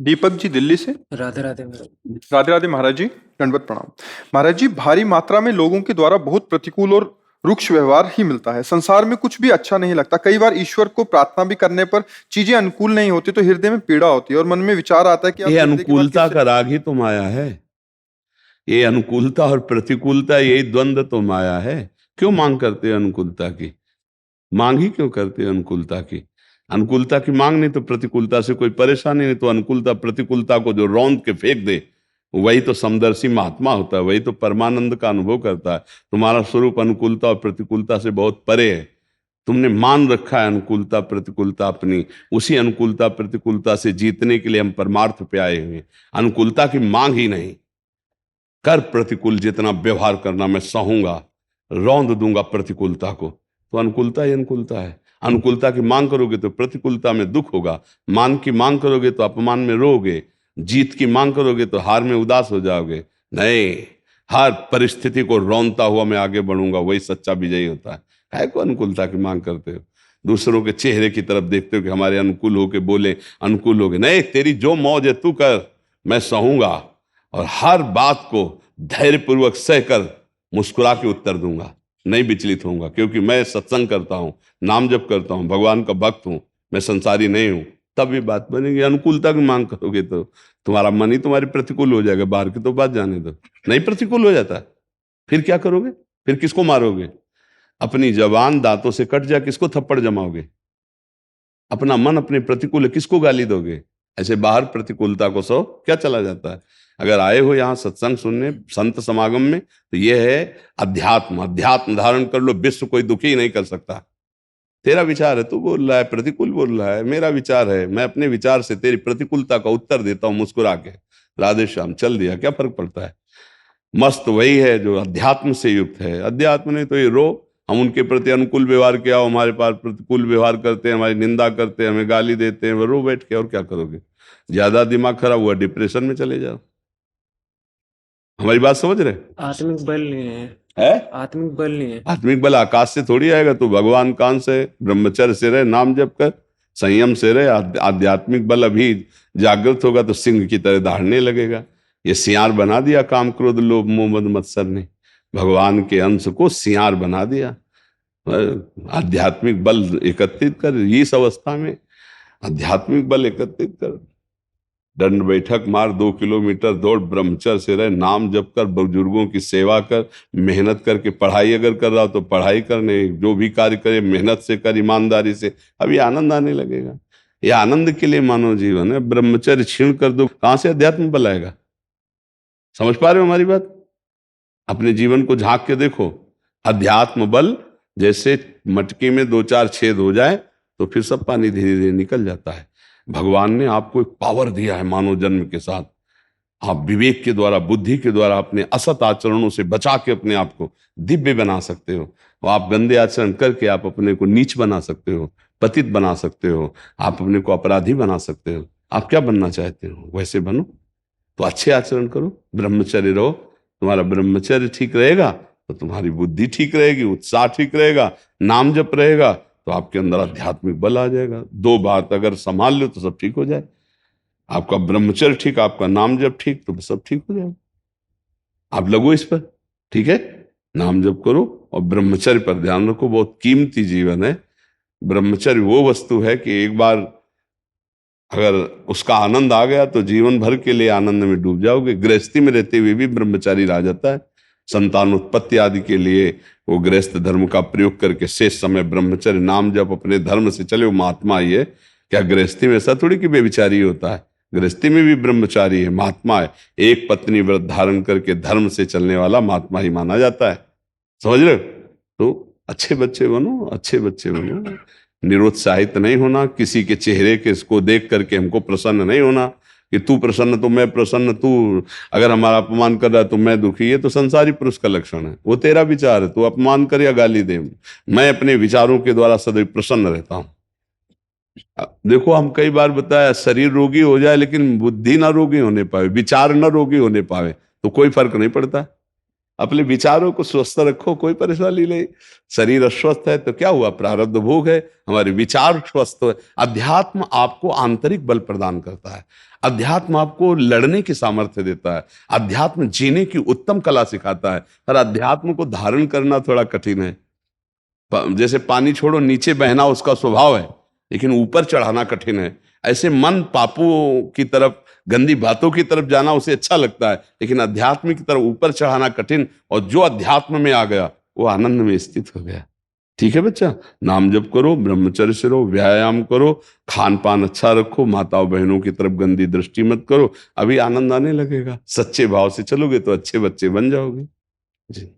दीपक जी दिल्ली से। राधे राधे। राधे राधे महाराज जी, दंडवत प्रणाम। महाराज जी, भारी मात्रा में लोगों के द्वारा बहुत प्रतिकूल और रुक्ष व्यवहार ही मिलता है। संसार में कुछ भी अच्छा नहीं लगता। कई बार ईश्वर को प्रार्थना भी करने पर चीजें अनुकूल नहीं होती तो हृदय में पीड़ा होती है और मन में विचार आता है कि ये आप हृदय के बाद अनुकूलता किससे- का राग ही तो माया है। ये अनुकूलता और प्रतिकूलता, यही द्वंद्व तो माया है। क्यों मांग करते हैं अनुकूलता की? मांग ही क्यों करते हैं अनुकूलता की? अनुकूलता की मांग नहीं तो प्रतिकूलता से कोई परेशानी नहीं। तो अनुकूलता प्रतिकूलता को जो रौंद के फेंक दे, वही तो समदर्शी महात्मा होता है, वही तो परमानंद का अनुभव करता है। तुम्हारा स्वरूप अनुकूलता और प्रतिकूलता से बहुत परे है। तुमने मान रखा है अनुकूलता प्रतिकूलता अपनी। उसी अनुकूलता प्रतिकूलता से जीतने के लिए हम परमार्थ पे आए हुए हैं। अनुकूलता की मांग ही नहीं। कर प्रतिकूल जितना व्यवहार करना मैं सहूंगा, रौंद दूंगा प्रतिकूलता को। तो अनुकूलता ही अनुकूलता है। अनुकूलता की मांग करोगे तो प्रतिकूलता में दुख होगा। मान की मांग करोगे तो अपमान में रोओगे। जीत की मांग करोगे तो हार में उदास हो जाओगे। नहीं, हर परिस्थिति को रौंदता हुआ मैं आगे बढ़ूंगा, वही सच्चा विजयी होता है को अनुकूलता की मांग करते हो? दूसरों के चेहरे की तरफ देखते हो कि हमारे अनुकूल होके बोले, अनुकूल होगे। नहीं, तेरी जो मौज है तू कर, मैं सहूंगा और हर बात को धैर्यपूर्वक सहकर मुस्कुरा के उत्तर दूंगा। नहीं विचलित होऊंगा, क्योंकि मैं सत्संग करता हूं, नाम जप करता हूं, भगवान का भक्त हूं, मैं संसारी नहीं हूं। तब ये बात बनेगी। अनुकूलता की मांग करोगे तो तुम्हारा मन ही तुम्हारे प्रतिकूल हो जाएगा। बाहर की तो बात जाने दो। नहीं प्रतिकूल हो जाता, फिर क्या करोगे? फिर किसको मारोगे? अपनी जबान दांतों से कट जाए, किसको थप्पड़ जमाओगे? अपना मन अपने प्रतिकूल है, किसको गाली दोगे? ऐसे बाहर प्रतिकूलता को सो क्या चला जाता है? अगर आए हो यहाँ सत्संग सुनने, संत समागम में, तो यह है अध्यात्म। अध्यात्म धारण कर लो, विश्व कोई दुखी ही नहीं कर सकता। तेरा विचार है, तू बोल रहा है, प्रतिकूल बोल रहा है। मेरा विचार है, मैं अपने विचार से तेरी प्रतिकूलता का उत्तर देता हूं मुस्कुरा के। राधे श्याम, चल दिया, क्या फर्क पड़ता है? मस्त वही है जो अध्यात्म से युक्त है। अध्यात्म नहीं तो ये रो, हम उनके प्रति अनुकूल व्यवहार किया, हमारे पास प्रतिकूल व्यवहार करते हैं, हमारी निंदा करते हैं, हमें गाली देते हैं, वो रो बैठ के। और क्या करोगे? ज्यादा दिमाग खराब हुआ, डिप्रेशन में चले जाओ। हमारी बात समझ रहे? आत्मिक बल नहीं है। आत्मिक बल नहीं है। आत्मिक बल आकाश से थोड़ी आएगा। तू भगवान कान से, ब्रह्मचर्य से रहे, नाम जप कर, संयम से रहे। आध्यात्मिक बल अभी जागृत होगा तो सिंह की तरह दहाड़ने लगेगा। ये सियार बना दिया काम क्रोध लोभ मोह मद मत्सर ने। भगवान के अंश को सियार बना दिया। आध्यात्मिक बल एकत्रित कर, इस अवस्था में आध्यात्मिक बल एकत्रित कर। दंड बैठक मार, 2 किलोमीटर दौड़, ब्रह्मचर्य से रहे, नाम जप कर, बुजुर्गों की सेवा कर, मेहनत करके पढ़ाई अगर कर रहा हो तो पढ़ाई करने, जो भी कार्य करे मेहनत से कर, ईमानदारी से। अब ये आनंद आने लगेगा। ये आनंद के लिए मानव जीवन है। ब्रह्मचर्य छीण कर दो, कहां से अध्यात्म बल आएगा? समझ पा रहे हो हमारी बात? अपने जीवन को झांक के देखो। अध्यात्म बल जैसे मटकी में 2-4 छेद हो जाए तो फिर सब पानी धीरे धीरे निकल जाता है। भगवान ने आपको एक पावर दिया है मानव जन्म के साथ। आप विवेक के द्वारा, बुद्धि के द्वारा अपने असत आचरणों से बचा के अपने आप को दिव्य बना सकते हो। और आप गंदे आचरण करके आप अपने को नीच बना सकते हो, पतित बना सकते हो, आप अपने को अपराधी बना सकते हो। आप क्या बनना चाहते हो वैसे बनो। तो अच्छे आचरण करो, ब्रह्मचर्य रहो। तुम्हारा ब्रह्मचर्य ठीक रहेगा तो तुम्हारी बुद्धि ठीक रहेगी, उत्साह ठीक रहेगा, नाम जप रहेगा तो आपके अंदर आध्यात्मिक बल आ जाएगा। 2 बात अगर संभाल लो तो सब ठीक हो जाए। आपका ब्रह्मचर्य ठीक, आपका नाम जप ठीक, तो सब ठीक हो जाएगा। आप लगो इस पर, ठीक है? नाम जप करो और ब्रह्मचर्य पर ध्यान रखो। बहुत कीमती जीवन है। ब्रह्मचर्य वो वस्तु है कि एक बार अगर उसका आनंद आ गया तो जीवन भर के लिए आनंद में डूब जाओगे। गृहस्थी में रहते हुए भी ब्रह्मचारी रह जाता है। संतान उत्पत्ति आदि के लिए वो गृहस्थ धर्म का प्रयोग करके शेष समय ब्रह्मचर्य नाम जप अपने धर्म से चले, वो महात्मा ही है। क्या गृहस्थी में ऐसा थोड़ी कि बेविचारी होता है? गृहस्थी में भी ब्रह्मचारी है, महात्मा है। एक पत्नी व्रत धारण करके धर्म से चलने वाला महात्मा ही माना जाता है। समझ रहे हो? तो अच्छे बच्चे बनो, अच्छे बच्चे बनो। निरुत्साहित नहीं होना, किसी के चेहरे के इसको देख करके हमको प्रसन्न नहीं होना कि तू प्रसन्न तो मैं प्रसन्न, तू अगर हमारा अपमान कर रहा है तो मैं दुखी। ये तो संसारी पुरुष का लक्षण है। वो तेरा विचार है, तू अपमान कर या गाली दे, मैं अपने विचारों के द्वारा सदैव प्रसन्न रहता हूं। देखो, हम कई बार बताया, शरीर रोगी हो जाए लेकिन बुद्धि ना रोगी होने पावे, विचार ना रोगी होने पावे तो कोई फर्क नहीं पड़ता। अपने विचारों को स्वस्थ रखो, कोई परेशानी नहीं। शरीर अस्वस्थ है तो क्या हुआ, प्रारब्ध भोग है, हमारे विचार स्वस्थ हो। अध्यात्म आपको आंतरिक बल प्रदान करता है, अध्यात्म आपको लड़ने की सामर्थ्य देता है, अध्यात्म जीने की उत्तम कला सिखाता है। पर अध्यात्म को धारण करना थोड़ा कठिन है। जैसे पानी छोड़ो, नीचे बहना उसका स्वभाव है, लेकिन ऊपर चढ़ाना कठिन है। ऐसे मन पापों की तरफ, गंदी बातों की तरफ जाना उसे अच्छा लगता है, लेकिन अध्यात्म की तरफ ऊपर चढ़ाना कठिन। और जो अध्यात्म में आ गया वो आनंद में स्थित हो गया। ठीक है बच्चा, नाम जप करो, ब्रह्मचर्य से रहो, व्यायाम करो, खान पान अच्छा रखो, माताओं बहनों की तरफ गंदी दृष्टि मत करो, अभी आनंद आने लगेगा। सच्चे भाव से चलोगे तो अच्छे बच्चे बन जाओगे। जी।